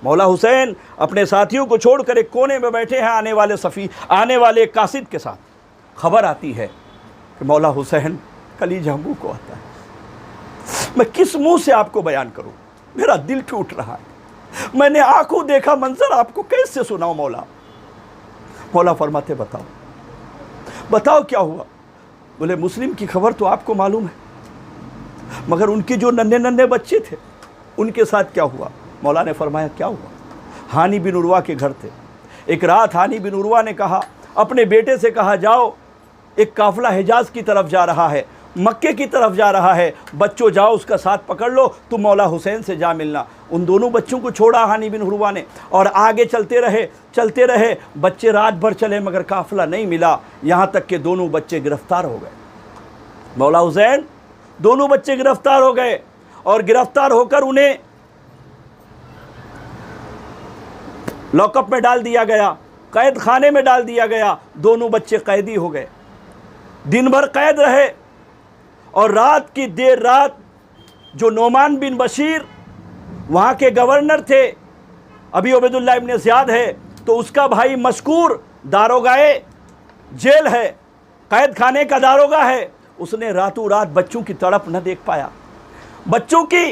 मौला हुसैन अपने साथियों को छोड़कर एक कोने में बैठे हैं आने वाले कासिद के साथ। खबर आती है कि मौला हुसैन कलीजा मुंह को आता है। मैं किस मुंह से आपको बयान करूं, मेरा दिल टूट रहा है। मैंने आंखों देखा मंजर, आपको कैसे सुनाऊं मौला। मौला फरमाते बताओ बताओ क्या हुआ। बोले मुस्लिम की खबर तो आपको मालूम है, मगर उनके जो नन्हे नन्हे बच्चे थे उनके साथ क्या हुआ। मौला ने फरमाया क्या हुआ। हानी बिन उर्वा के घर थे। एक रात हानी बिन उर्वा ने कहा, अपने बेटे से कहा, जाओ एक काफिला हिजाज की तरफ जा रहा है, मक्के की तरफ जा रहा है, बच्चों जाओ उसका साथ पकड़ लो, तुम मौला हुसैन से जा मिलना। उन दोनों बच्चों को छोड़ा हानी बिन उर्वा ने और आगे चलते रहे। बच्चे रात भर चले मगर काफिला नहीं मिला, यहाँ तक कि दोनों बच्चे गिरफ्तार हो गए। मौला हुसैन दोनों बच्चे गिरफ्तार हो गए और गिरफ्तार होकर उन्हें लॉकअप में डाल दिया गया, कैद खाने में डाल दिया गया। दोनों बच्चे कैदी हो गए, दिन भर कैद रहे। और रात की देर रात जो नोमान बिन बशीर वहाँ के गवर्नर थे, अभी उबैदुल्लाह इब्न ज़ियाद है, तो उसका भाई मशकूर दारोगाए जेल है, कैद खाने का दारोगा है। उसने रातों रात बच्चों की तड़प न देख पाया, बच्चों की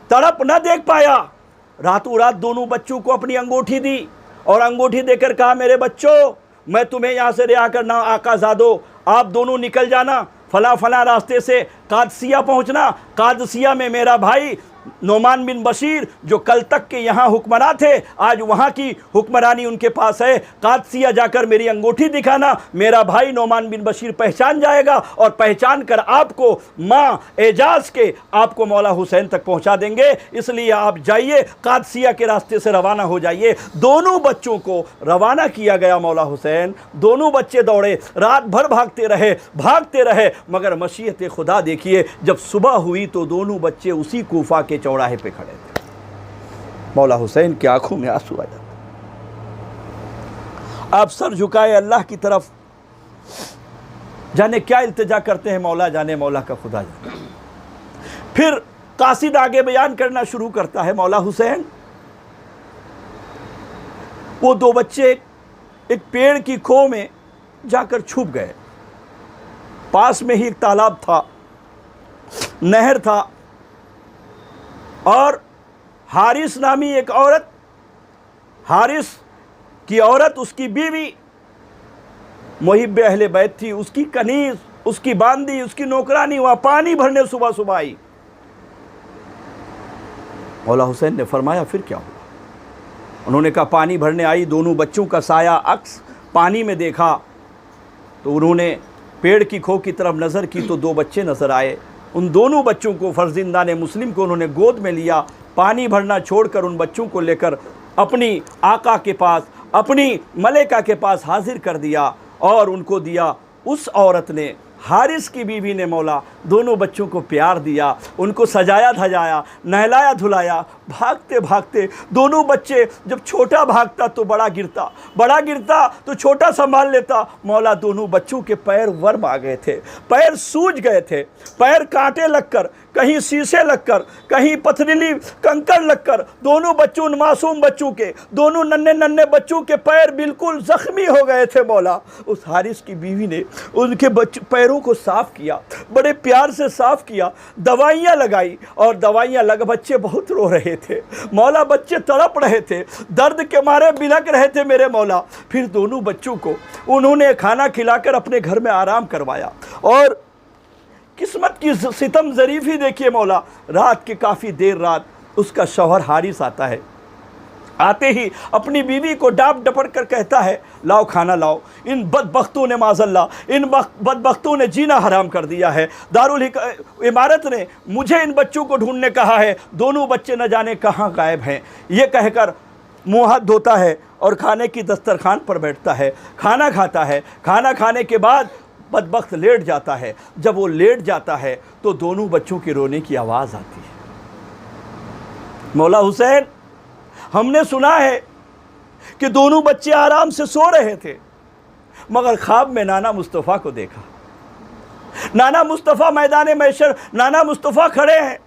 तड़प न देख पाया। रातों रात दोनों बच्चों को अपनी अंगूठी दी और अंगूठी देकर कहा, मेरे बच्चों मैं तुम्हें यहाँ से रिहा करना, आकाज़ादो आप दोनों निकल जाना, फला फला रास्ते से कादसिया पहुँचना। कादसिया में मेरा भाई नोमान बिन बशीर जो कल तक के यहाँ हुक्मरान थे, आज वहाँ की हुक्मरानी उनके पास है। कादसिया जाकर मेरी अंगूठी दिखाना, मेरा भाई नोमान बिन बशीर पहचान जाएगा और पहचान कर आपको माँ एजाज के आपको मौला हुसैन तक पहुँचा देंगे। इसलिए आप जाइए, कादसिया के रास्ते से रवाना हो जाइए। दोनों बच्चों को रवाना किया गया मौला हुसैन। दोनों बच्चे दौड़े, रात भर भागते रहे मगर मशीयत खुदा देखिए, जब सुबह हुई तो दोनों बच्चे उसी कूफा के चौराहे पे खड़े थे। मौला हुसैन की आंखों में आंसू आ जाते। आप सर झुकाए अल्लाह की तरफ, जाने क्या इल्तिजा करते हैं, मौला जाने, मौला का खुदा जाने। फिर कासिद आगे बयान करना शुरू करता है। मौला हुसैन वो दो बच्चे एक पेड़ की खो में जाकर छुप गए। पास में ही एक तालाब था, नहर था, और हारिस नामी एक औरत, हारिस की औरत, उसकी बीवी मुहिब्बे अहले बैत थी, उसकी कनीज, उसकी बांदी, उसकी नौकरानी वहाँ पानी भरने सुबह सुबह आई। मौला हुसैन ने फरमाया फिर क्या हुआ। उन्होंने कहा पानी भरने आई, दोनों बच्चों का साया अक्स पानी में देखा तो उन्होंने पेड़ की खो की तरफ नज़र की तो दो बच्चे नज़र आए। उन दोनों बच्चों को फर्जिंदाने मुस्लिम को उन्होंने गोद में लिया। पानी भरना छोड़कर उन बच्चों को लेकर अपनी आका के पास, अपनी मलेका के पास हाजिर कर दिया और उनको दिया। उस औरत ने, हारिस की बीवी ने मौला दोनों बच्चों को प्यार दिया, उनको सजाया धजाया, नहलाया धुलाया। भागते भागते दोनों बच्चे, जब छोटा भागता तो बड़ा गिरता तो छोटा संभाल लेता। मौला दोनों बच्चों के पैर वर्म आ गए थे, पैर सूज गए थे, पैर कांटे लगकर, कहीं शीशे लगकर, कहीं पथरीली कंकड़ लगकर, दोनों बच्चों, मासूम बच्चों के, दोनों नन्हे नन्हे बच्चों के पैर बिल्कुल जख्मी हो गए थे। मौला उस हारिस की बीवी ने उनके पैरों को साफ किया, बड़े प्यार से साफ किया, दवाइयाँ लगाई और दवाइयाँ लगा। बच्चे बहुत रो रहे थे मौला, बच्चे तड़प रहे थे, दर्द के मारे बिलख रहे थे मेरे मौला। फिर दोनों बच्चों को उन्होंने खाना खिलाकर अपने घर में आराम करवाया। और किस्मत की सितम ज़रीफ़ी देखिए मौला, रात के काफ़ी देर रात उसका शौहर हारिस आता है। आते ही अपनी बीवी को डांट डपट कर कहता है, लाओ खाना लाओ, इन बदबख्तों ने माज़ल्ला, इन बदबख्तों ने जीना हराम कर दिया है। दारुल इमारत ने मुझे इन बच्चों को ढूंढने कहा है, दोनों बच्चे न जाने कहाँ गायब हैं। ये कहकर मुँह हाथ धोता है और खाने की दस्तरखान पर बैठता है, खाना खाता है। खाना खाने के बाद बदबख्त लेट जाता है। जब वो लेट जाता है तो दोनों बच्चों की रोने की आवाज़ आती है। मौला हुसैन, हमने सुना है कि दोनों बच्चे आराम से सो रहे थे, मगर ख्वाब में नाना मुस्तफ़ा को देखा। नाना मुस्तफ़ा मैदान महशर, नाना मुस्तफ़ा खड़े हैं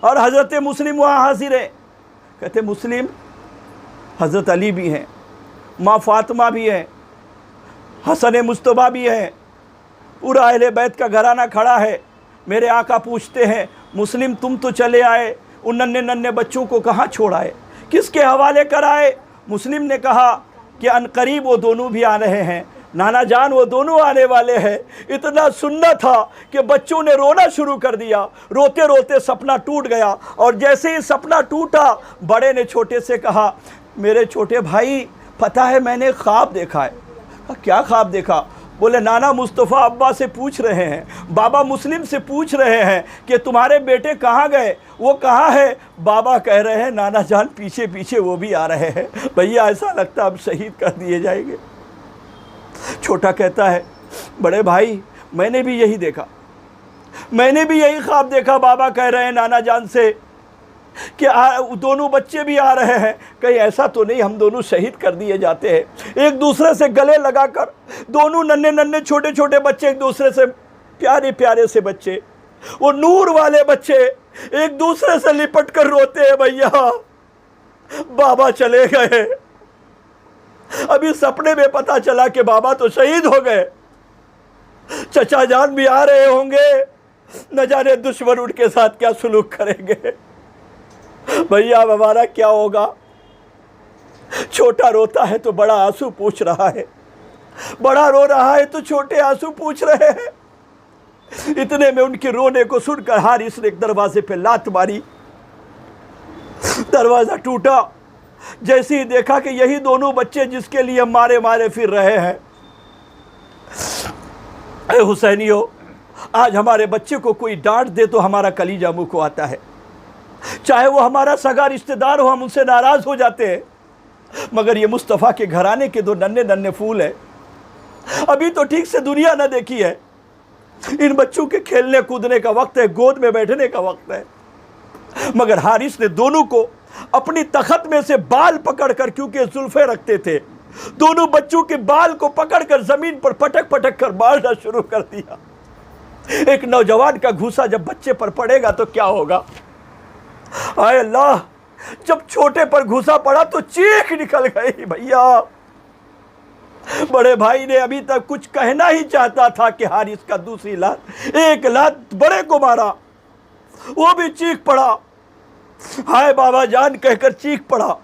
और हज़रत मुस्लिम वहाँ हाजिर है। कहते मुस्लिम हज़रत अली भी हैं, माँ फातिमा भी हैं, हसन मुस्तफ़ा भी हैं, पूरा अहले बैत का घराना खड़ा है। मेरे आका पूछते हैं मुस्लिम तुम तो चले आए, उन नन्हे नन्हे बच्चों को कहाँ छोड़ आए, किसके हवाले कर आए? मुस्लिम ने कहा कि अनकरीब वो दोनों भी आ रहे हैं, नाना जान वो दोनों आने वाले हैं। इतना सुनना था कि बच्चों ने रोना शुरू कर दिया। रोते रोते सपना टूट गया, और जैसे ही सपना टूटा बड़े ने छोटे से कहा मेरे छोटे भाई पता है मैंने ख्वाब देखा है। क्या ख्वाब देखा? बोले नाना मुस्तफ़ा अब्बा से पूछ रहे हैं, बाबा मुस्लिम से पूछ रहे हैं कि तुम्हारे बेटे कहाँ गए, वो कहाँ है? बाबा कह रहे हैं नाना जान पीछे पीछे वो भी आ रहे हैं। भैया ऐसा लगता अब शहीद कर दिए जाएंगे। छोटा कहता है बड़े भाई मैंने भी यही देखा, मैंने भी यही ख्वाब देखा। बाबा कह रहे हैं नाना जान से कि दोनों बच्चे भी आ रहे हैं, कहीं ऐसा तो नहीं हम दोनों शहीद कर दिए जाते हैं। एक दूसरे से गले लगाकर दोनों नन्हे नन्हे छोटे छोटे बच्चे, एक दूसरे से प्यारे प्यारे से बच्चे, वो नूर वाले बच्चे एक दूसरे से लिपट कर रोते हैं भैया बाबा चले गए। अभी सपने में पता चला कि बाबा तो शहीद हो गए। चचा जान भी आ रहे होंगे, न जाने दुश्मन उनके साथ क्या सुलूक करेंगे। भैया अब हमारा क्या होगा? छोटा रोता है तो बड़ा आंसू पूछ रहा है, बड़ा रो रहा है तो छोटे आंसू पूछ रहे हैं। इतने में उनके रोने को सुनकर हारिस ने एक दरवाजे पे लात मारी, दरवाजा टूटा। जैसे ही देखा कि यही दोनों बच्चे जिसके लिए मारे मारे फिर रहे हैं। अरे हुसैनियों, आज हमारे बच्चे को कोई डांट दे तो हमारा कलीजा मुंह को आता है, चाहे वो हमारा सगा रिश्तेदार हो, हम उनसे नाराज हो जाते हैं। मगर ये मुस्तफ़ा के घराने के दो नन्हे नन्हे फूल है, अभी तो ठीक से दुनिया ना देखी है। इन बच्चों के खेलने कूदने का वक्त है, गोद में बैठने का वक्त है। मगर हारिस ने दोनों को अपनी तखत में से बाल पकड़कर, क्योंकि जुल्फे रखते थे, दोनों बच्चों के बाल को पकड़कर जमीन पर पटक पटक कर मारना शुरू कर दिया। एक नौजवान का घूसा जब बच्चे पर पड़ेगा तो क्या होगा? आए अल्लाह, जब छोटे पर घुसा पड़ा तो चीख निकल गई भैया। बड़े भाई ने अभी तक कुछ कहना ही चाहता था कि हारिस का दूसरी लात, एक लात बड़े को मारा, वो भी चीख पड़ा, हाय बाबा जान कहकर चीख पड़ा।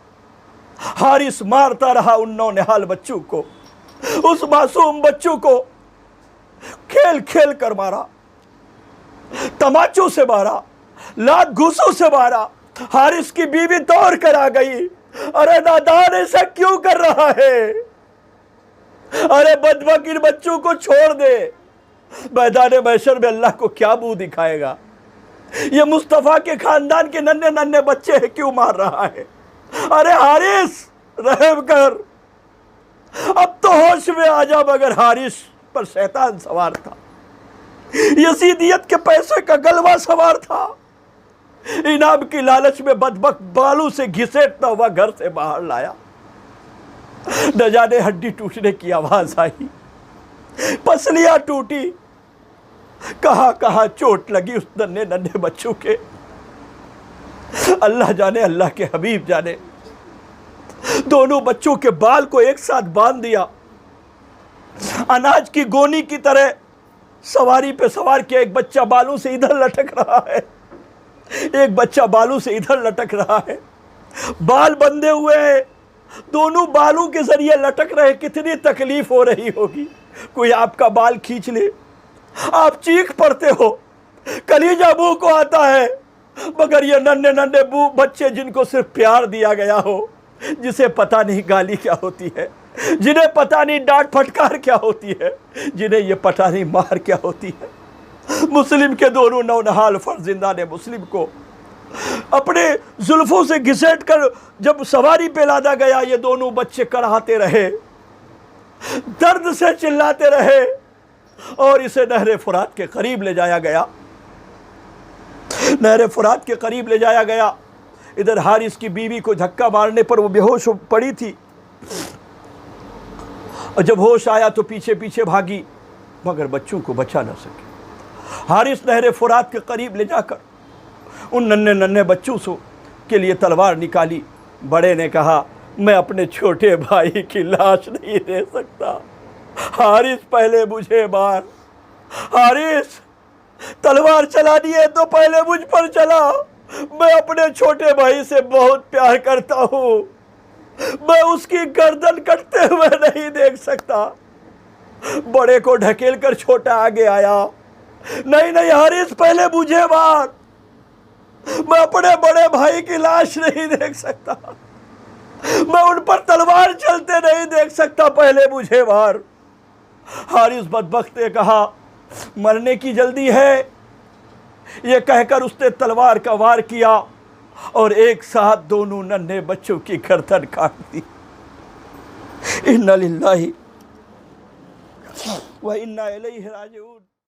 हारिस मारता रहा उन नौनिहाल बच्चों को, उस मासूम बच्चों को खेल खेल कर मारा, तमाचों से मारा, लात घूसों से मारा। हारिस की बीवी दौड़ कर आ गई, अरे नादान ऐसा क्यों कर रहा है? अरे बदबक इन बच्चों को छोड़ दे, मैदान महशर में अल्लाह को क्या मुंह दिखाएगा? ये मुस्तफ़ा के खानदान के नन्हे नन्हे बच्चे हैं, क्यों मार रहा है? अरे हारिस रहम कर, अब तो होश में आ जा। मगर हारिस पर शैतान सवार था, यजीदियत के पैसे का गलवा सवार था। इनाम की लालच में बदबक बालू से घिसेटता हुआ घर से बाहर लाया। न जाने हड्डी टूटने की आवाज आई, पसलियां टूटी, कहां कहां चोट लगी उस नन्हे नन्हे बच्चों के। अल्लाह जाने, अल्लाह के हबीब जाने। दोनों बच्चों के बाल को एक साथ बांध दिया, अनाज की गोनी की तरह सवारी पे सवार किया। एक बच्चा बालों से इधर लटक रहा है, एक बच्चा बालों से इधर लटक रहा है, बाल बंधे हुए हैं, दोनों बालों के जरिए लटक रहे। कितनी तकलीफ हो रही होगी। कोई आपका बाल खींच ले, आप चीख पड़ते हो, कलीजा मुंह को आता है। मगर ये नन्हे नन्हे बच्चे जिनको सिर्फ प्यार दिया गया हो, जिसे पता नहीं गाली क्या होती है, जिन्हें पता नहीं डांट फटकार क्या होती है, जिन्हें ये पता नहीं मार क्या होती है। मुस्लिम के दोनों नौनिहाल फर्जिंदा ने मुस्लिम को अपने जुल्फों से घिसेट कर जब सवारी पे लादा गया, ये दोनों बच्चे कराहते रहे, दर्द से चिल्लाते रहे, और इसे नहरे फुरात के करीब ले जाया गया। नहरे फुरात के करीब ले जाया गया। इधर हारिस की बीवी को धक्का मारने पर वो बेहोश पड़ी थी, और जब होश आया तो पीछे पीछे भागी, मगर बच्चों को बचा न सके। हारिस नहरे फुरात के करीब ले जाकर उन नन्हे नन्हे बच्चों से के लिए तलवार निकाली। बड़े ने कहा, मैं अपने छोटे भाई की लाश नहीं दे सकता। हारिस पहले मुझे मार। हारिस, तलवार चलानी है तो पहले मुझ पर चला। मैं अपने छोटे भाई से बहुत प्यार करता हूँ। मैं उसकी गर्दन कटते हुए नहीं देख सकता। बड़े को ढकेल कर छोटा आगे आया। नहीं नहीं हारिस, पहले मुझे मार। मैं अपने बड़े भाई की लाश नहीं देख सकता। मैं उन पर तलवार चलते नहीं देख सकता, पहले मुझे मार। हारिस बदबख्त ने कहा, मरने की जल्दी है। यह कहकर उसने तलवार का वार किया और एक साथ दोनों नन्हे बच्चों की गर्दन काट दी। इन्ना लिल्लाहि व इन्ना इलैहि राजिऊन।